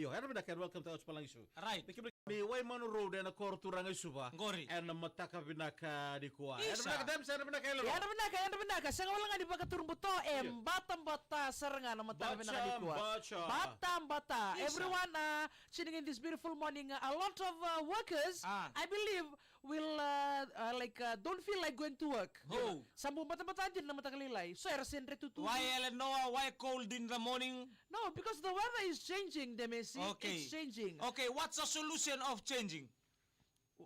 Ayo, welcome to Ouch Palang Show. Right. Mi way manu road na kor turang isuba. Ngori. En mataka binaka di kuwa. Isa. Sana binaka ilo. Ya na binaka. Sa wala nga di ba katurun buto batam-bata saranga na mataka binaka di kuwa. Batam-bata. Isa. Everyone sitting in this beautiful morning, a lot of workers, I believe, will don't feel like going to work. Oh. Sambung batam-bata din na matakalilay. So, erasin retutu. Why Eleanor? Why cold in the morning? No, because the weather is changing, Demesi. Okay. It's changing. Okay, what's the solution of changing?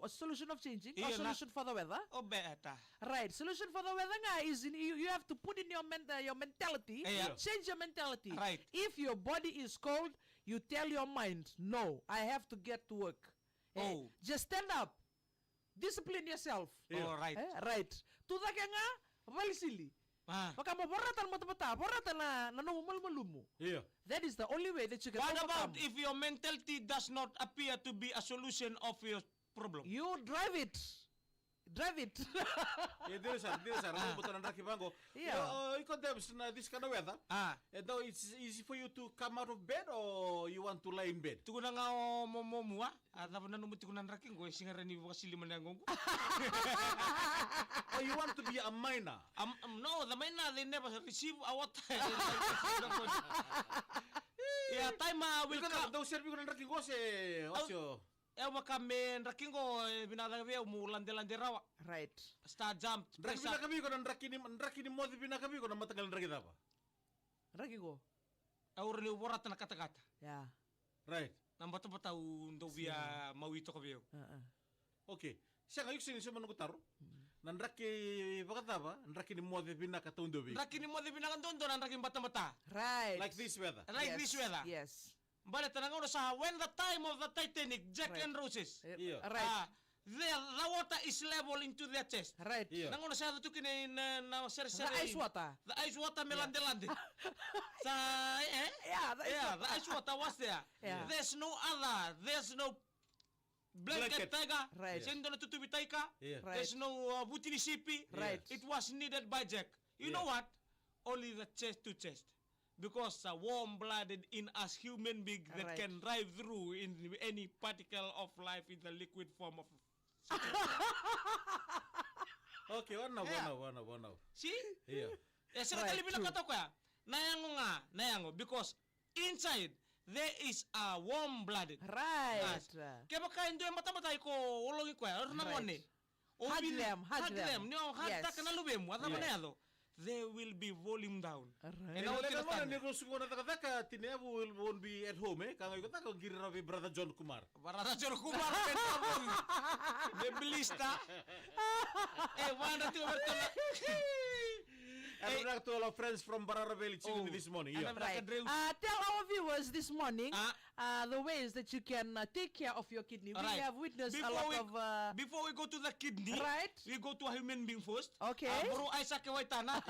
A solution of changing? Iya, A solution for the weather? Oh, better. Right. Solution for the weather nga is you have to put in your mentality, Yeah. change your mentality. Right. If your body is cold, you tell your mind, no, I have to get to work. Oh. Just stand up. Discipline yourself. Yeah. Oh, right. Right. Tuda ka nga, balisili. Maka mo boratan mo tapata, boratan na nanumumal-malumo. Yeah. That is the only way that you can What overcome. about if your mentality does not appear to be a solution of your problem? You drive it. Drive it. Dili sir. Butan raki bango. Yeah. Ikaw Debs na this kind of weather. Now it's easy for you to come out of bed or you want to lie in bed? Tuko na nga mo Ata pa nanumut ko nan raking ko singa ni kasi liman nangong. Or you want to be a miner? No, the miner they never receive our time. Yeah, time will come. Daw serve ko ng raking ko osyo. Kami raking ko binalagay umulande-lande rawa. Right. Star jump. Raki binakabi ko ng raki ni mo binakabi ko ng matagal na raki pa. Raki ko. Aur ni borat na kata-kata. Yeah. Right. Nang bata-bata ndo biya mawito ko biyo. Okay. Siya ngayon siya mo nagutaro. Nan raki bakata ba? Raki ni mo binakatundo bi. Raki ni mo binakatundo nan raking bata-bata. Right. Like this weather. Like Yes. this weather. Yes. Bale tanang sa when the time of the Titanic, Jack Right. and Roses. Yeah. Right. The water is level into their chest. Right. Yeah. Nangono sa to kini na The ice water. The ice water melande-lande. Sa Yeah, the ice water. the ice water was there. Yeah. There's no other. There's no blanket taiga. Right. Sendo na tutubi taika. Yeah. Right. There's no butini sipi. Right. It was needed by Jack. You Yeah. know what? Only the chest to chest. Because warm-blooded in us human being that Right. can drive through in any particle of life in the liquid form of. Okay, one now. See? Yeah. Sila Right, kali pinakato ko ya. Nayango because inside there is a warm-blooded. Right. Kaya baka hindi mata-matay ko ulongin ko ya. Or namone. Hug them. Nyo Yes. hagta ka na lubem. Wata Yeah. ba na yado? They will be volume down. Right. Now, Kailangan mo na understand? ni Rosugo na taka tinevo won't be at home Kangay ko taka gira rabi brother John Kumar. Para sa Jor Kumar Nebelista. Wanda tu bertanya. And back to all our friends from Bararavelli tuning me this morning. Yeah. Right. Tell our viewers this morning the ways that you can take care of your kidney. We have witnessed a lot of. Before we go to the kidney, Right. we go to a human being first. Okay. Bro Isaac Waitana,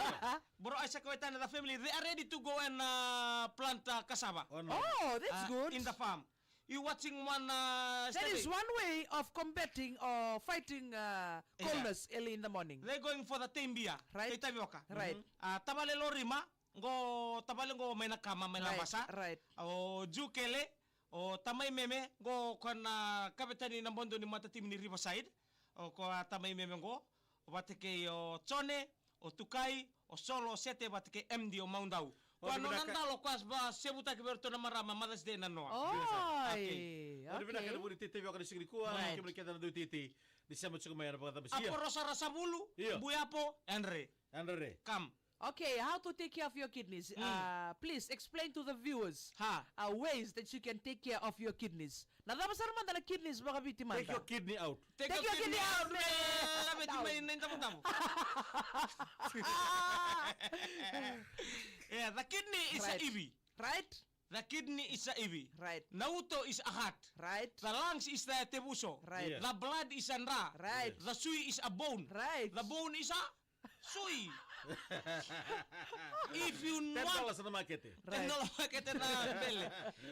Bro Isaac Waitana, the family, they are ready to go and plant cassava. Oh, no. Oh, that's good. In the farm. You watching one. That is one way of combating or fighting coldness early in the morning. They're going for the tembia. Right. Right. Tabale lorima. Tabale may nakama may labasa. Right. O jukele. O tamay meme. Kon kapitani ng bondo ni matatim ni Riverside. O tamay meme go. O batike o chone. O tukay. O solo sete batike MD o maundaw. Kuano nandalo kwas ba sebuta kiberto na marama Mother's Day na noa. Okay. Ano binakita mo ni Titi yung kanisig ko Right. kita na do Titi di sa mo may na pagkatapos. Ako rasa bulu. Yeah. Buyapo. Andre. Andre. Come. Okay, how to take care of your kidneys? Please explain to the viewers ways that you can take care of your kidneys. Nadama sa naman na kidneys baka bitiman. Take your kidney out. Take your kidney out, Yeah, the kidney is a ibi. Right? The kidney is a ibi. Right. Nauto is a heart. Right. The lungs is the tebuso. Right. Yeah. The blood is an ra. Right. The sui is a bone. Right. The bone is a sui. If you $10 want na market eh. Right.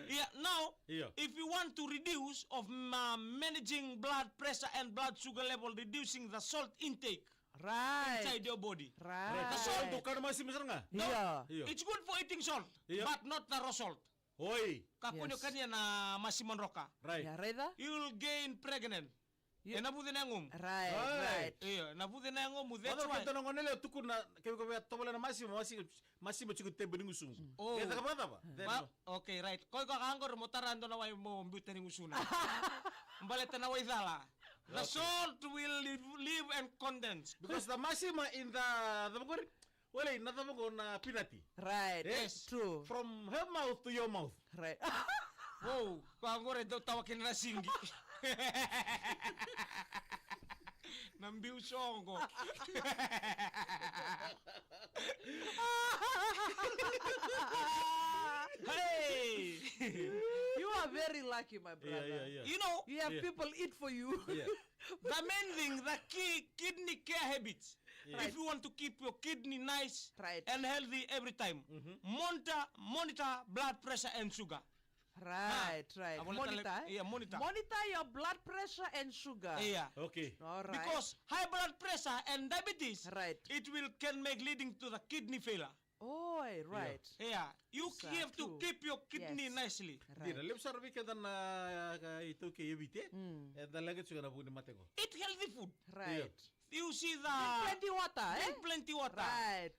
Yeah, now Yeah. if you want to reduce of managing blood pressure and blood sugar level, reducing the salt intake Right. inside your body. Right. Salt ka naman si Mr. nga. Yeah. Yeah. It's good for eating salt, Yeah. but not the raw salt. Hoi. Kakunyo Yes. kanya na masimon roka. Right. Yeah, Reda? You'll gain pregnant. Yeah. Nabude na ngum. Right, Right. right. Iya, nabude na ngum. That's Mata why. kanta nang onele tukuna kaya ko tobola na masimo chikut tembe ningu sungu. Oh. Kaya ka ba? Okay, right. Koy ka kangor mo tarando na way mo mbute ni usuna. Mbaleta na way sala. The salt will live and condense. Because the masima in the magor wala na tamo na pinati. Right. Yes. True. From her mouth to your mouth. Right. Wow, kangor do tawakin na singi. Nambiu songo. Hey! You are very lucky, my brother. You know, You have Yeah. people eat for you. Yeah. the main thing, the kidney care habits. Yeah. If you want to keep your kidney nice Right. and healthy every time, monitor blood pressure and sugar. Right, right. I wanna tell Monitor. you- yeah, monitor. Monitor your blood pressure and sugar. Yeah. Okay. All right. Because high blood pressure and diabetes, Right. it can make leading to the kidney failure. Oh, right. Yeah, you Sir, have to true. keep your kidney Yes. nicely. Dira Right. lem sar weekend na ito ke evite. Da lagi suga na buni matego. Eat healthy food. Right. You see the Plenty water, eh? drink plenty water. Right.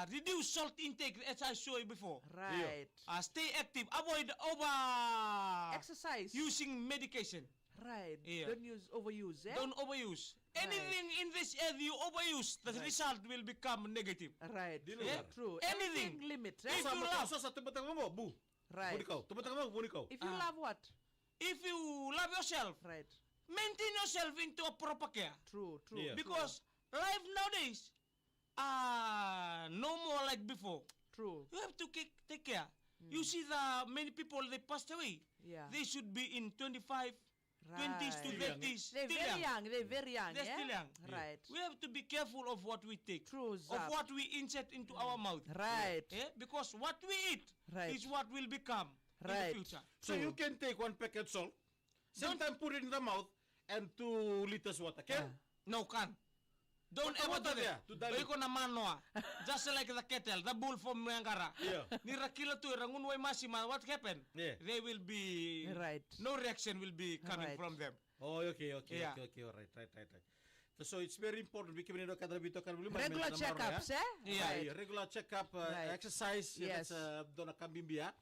Reduce salt intake, as I showed you before. Right. Stay active. Avoid over Exercise. using medication. Right. Yeah. Don't use overuse, eh? Don't overuse. Anything in this area you overuse, the result will become negative. Right. Di Yeah, lugar. true. Anything. Everything limit, eh? If you love- sa tumatang mo bu. Right. Buni ko. Tumatang mo buni ko. If you love what? If you love yourself, Right. maintain yourself into a proper care. True, true. Yeah. Because life nowadays, no more like before. True. You have to take care. You see the many people they passed away. Yeah. They should be in 25, 20s to Right. 30s. They're still very young. young. They're very young, They're yeah? still young. Right. We have to be careful of what we take, True, of Zap. what we insert into our mouth. Right. Because what we eat Right. is what will become in Right. the future. So you can take one packet salt, sometimes put it in the mouth, and 2 liters water. Can? No, can. Don't What ever water do there that. to dilute? Iko na manoa. Just like the kettle, the bull from Mangara. Yeah. Ni rakila tu rangunway masima. What happened? Yeah. They will be Right. no reaction will be coming Right. from them. Oh, okay. Yeah. Okay. All right. So it's very important. We can kadabito kan Regular checkups, eh? Yeah. Right. Regular checkup, Right. exercise, Yes. dona kambimbia.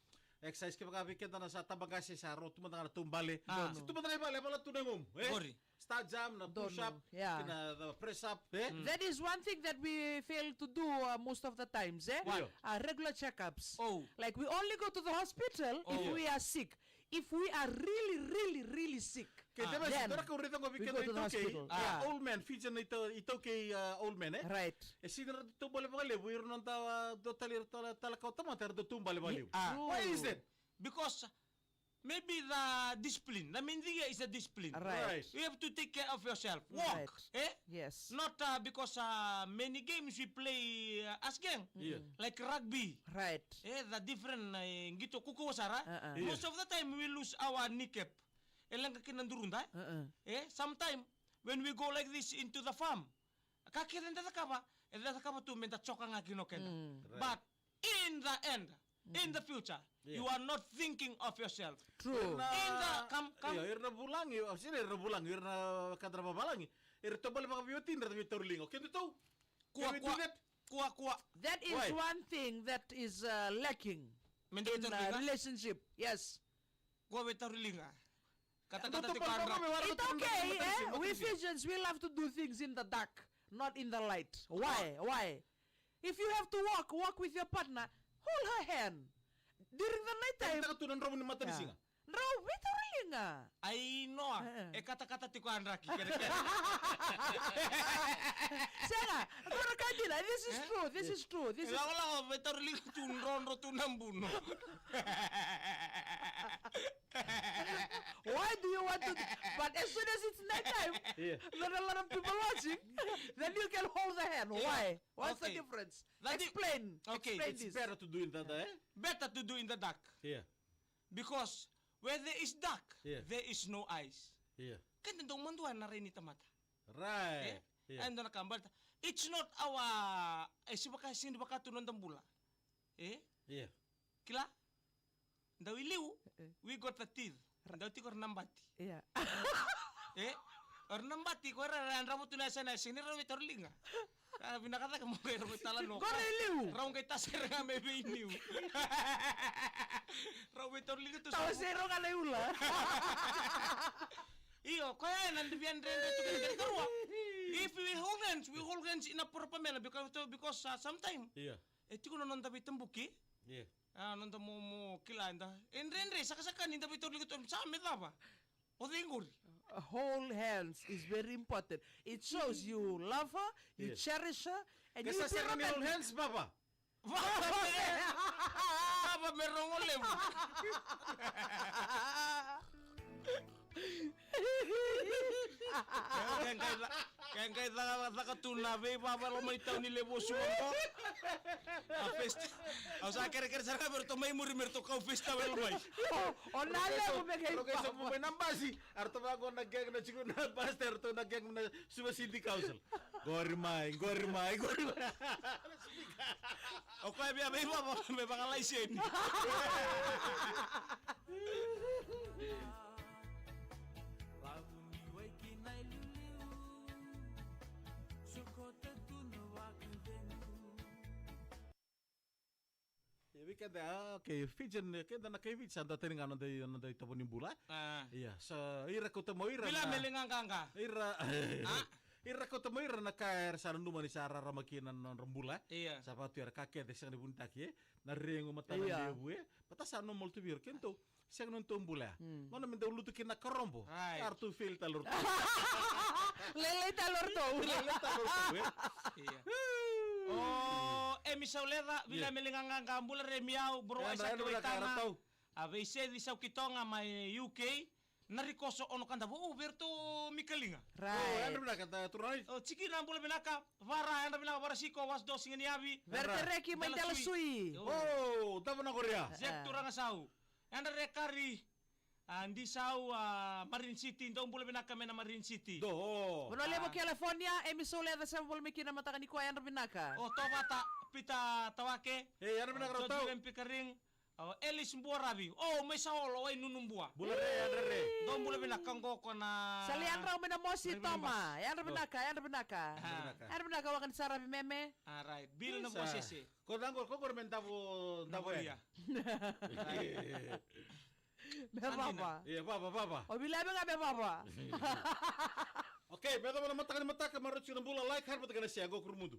Exercise kita kita na sa tabagasi sa ro tumatang na tumbale. Ah. Si tumatang bale pala tunengum. Gori. Start jam na push up, Yeah. na press up, eh? That is one thing that we fail to do most of the times, eh? What? Regular checkups. Oh. Like we only go to the hospital if Oh. we are sick. If we are really sick, Kaya diba, then dara ko rito ko we weekend go to the ito kay hospital. Yeah. old man, feature na ito kay old man, eh? Right. Eh, sinara dito bale bale, buiro nang do talir talakaw tama, ter do tumbale bale. True. Why is that? Because maybe the discipline. The main thing is the discipline. Right. You have to take care of yourself. Walk. Right. Eh? Yes. Not because many games we play as gang. Yeah. Like rugby. Right. The different gito kuko sara. Uh-uh. Most of the time we lose our kneecap. Elang kakinandurun tayo. Sometime when we go like this into the farm, kakirenda takapa, takapa tu menta choka nga kinokenda. But in the end, in the future, you are not thinking of yourself. True. In the come. Iya, irna bulangi, sini irna bulangi, irna kadra babalangi. Irna bale baka biotin, irna bitorulingo. Kaya ito, Kuwa can we do kuwa. that? Kuwa kuwa. That is Why? one thing that is lacking Mendo in bitorulinga. relationship. Yes. Kuwa bitorulinga. Kata-kata Ito ti pa Kandra. kami, wala It's ko okay, matalisip, eh? We matalisip. Fijians, we love to do things in the dark, not in the light. Why? Why? If you have to walk with your partner, hold her hand. During the night time, Kita katunan ramu ni mata disinga. no, bitarulinga. Ay no. Kata-kata ti Kandra. Kira-kira. Senga, Kanjila, this is true. This is true. This is Wala ko bitorulinga tunron ro tunambuno. why do you want to? But as soon as it's nighttime, Yeah. there are a lot of people watching. Then you can hold the hand. Why? What's the Okay. difference? That Explain. Okay, Explain It's this. better to do in that, eh? Better to do in the dark. Yeah. Because where there is dark, Yeah. there is no eyes. Yeah. Kan tentang manduan na rin mata. Right. Yeah. And na kambar. It's not our sino baka tunon tambula. Yeah. Kila? Daw iliw, we got the teeth. Daw ti kor nambati. Yeah. Or nambati ko ran ramo tunasa na sinira we torlinga. Binakata ka mo kay ro talan no. Gore iliw. Raw kay taser nga may iniw. Raw we torlinga to Tawa zero nga leula. Iyo, kaya nandiyan rin dito kay karwa. If we hold hands in a proper manner because sometime Iya. ti ko non tabi tembuki. Iya. Non mo kilanda. Enre saka ninda bitor ligot sa amin ba? O tinguri. Whole hands is very important. It shows you love her, you Yes. cherish her, and you Kasi feel sa ni hold hands, Papa. Apa merong olem. Kaya nakatuna be papa lo may taw ni lebo sumo. Fest. Au sa kere sa ka berto may muri merto ka festa wel bay. O nale mo begay Pero kaysa pa. po may nambasi, arto ba ako nag-gang na siguro na pastor, to nag-gang na Suba City Council. Gorimay. O kaya biya may papa may pangalay sen. Weekend okay, Fijan kenda na kay Fijan da teningan na ito ni bula. Iya, sa ira ko tamo ira. Bila melingang kangka. Ira. Ira ko tamo ira na kaer sa numa ni sara ramakinan non rembula. Iya. Sa patu ira kake de sang ni buntaki, na rengo mata na dewe. Pata no molto bir kento. Sang non tombula. Mana minta lutu kina karombo. Right. Artu fil talor. Lele talor to. Iya. Oh, emi saulera bila melingang kangka ambula remiau bro ay sa kawitana. Ave se di sa kitonga may UK. Narikoso ono kanda bo Berto Mikalinga. Right. Ano na kata turay? Oh, chiki na ambula binaka. Vara anda binaka para siko was dos ngini abi. Verte reki may dala sui. Oh, tama na Korea. Zek turang asau. Anda rekari. Andi sau Marine City ndo ambula binaka mena Marine City. Do. Bueno, lebo California, emisole da sa vol mikina mata ni ko ayan binaka. Oh, tobata pita tawake. Ano na Dod karataw? bilang pikaring. Elis Mbuarabi. Oh, may saolo ay nunumbua. Bulare. Dom bula binakang ko na. Salian raw mo na mo si May Toma. Yan ra binaka. Yan binaka wakan sara meme. Alright. Bill na bosese. Ko mentavo Naboya. Be baba. Iya, baba. O bilabe nga be baba. Okay, medo na mata ka marot ng bula like harap ka na siya go kurmundo.